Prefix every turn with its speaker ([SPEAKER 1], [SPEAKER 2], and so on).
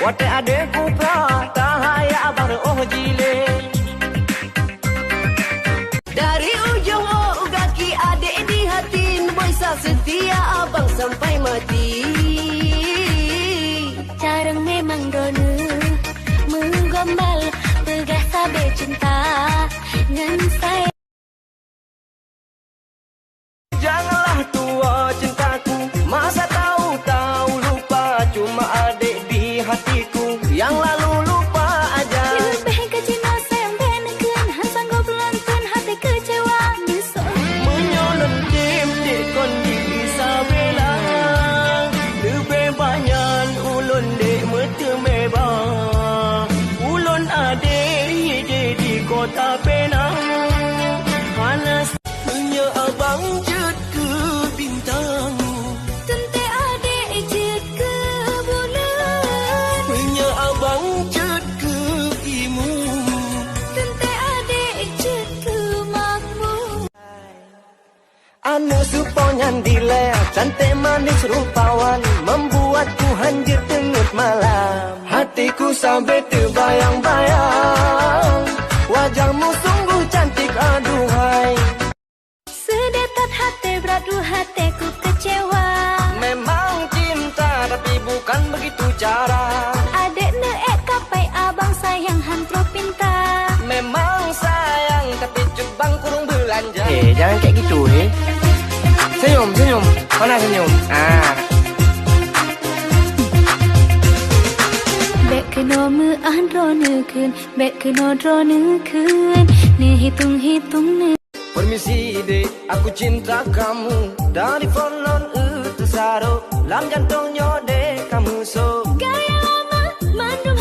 [SPEAKER 1] Wate adekku pratahaya abang oh jile. Dari ujung oh kaki adek di hati, boisa setia abang sampai mati.
[SPEAKER 2] Jarang memang dona menggombal tegah sabe cinta ngan saya.
[SPEAKER 1] Janganlah tua cintaku, masa tahu lupa, cuma adik di hatiku yang lalu lupa aja.
[SPEAKER 2] Lebih ke Cina sayang benekan, han sanggup lonton hati kecewa nyesel.
[SPEAKER 1] Menyolong tim di kondi Isabella, lebih banyak ulun di mata mebah. Ulun adik di kota Penang, panas punya abang jut ke bintang.
[SPEAKER 2] Tente adik ijit ke bulan,
[SPEAKER 1] Punya abang jut ke imu.
[SPEAKER 2] tente adik ijit ke makmur.
[SPEAKER 1] Anu suponyan dile, cantik manis rupawan, membuatku hanjir tengut malam. Hatiku sampai terbayang-bayang, wajahmu sungguh cantik aduhai.
[SPEAKER 2] Sedetat hati berat hatiku kecewa.
[SPEAKER 1] Memang cinta tapi bukan begitu cara.
[SPEAKER 2] Adek neek kapai abang sayang hantro pinta.
[SPEAKER 1] Memang sayang tapi cubang kurung belanja. Jangan kayak gitu Senyum, senyum. Mana senyum?
[SPEAKER 2] Bek keno mean droneken, bek keno droneken. Ne hitung ne.
[SPEAKER 1] Permisi dek, aku cinta kamu. Dari Forlon Utusaro, lam jantungnya dek kamu so.
[SPEAKER 2] Gaya lama mandum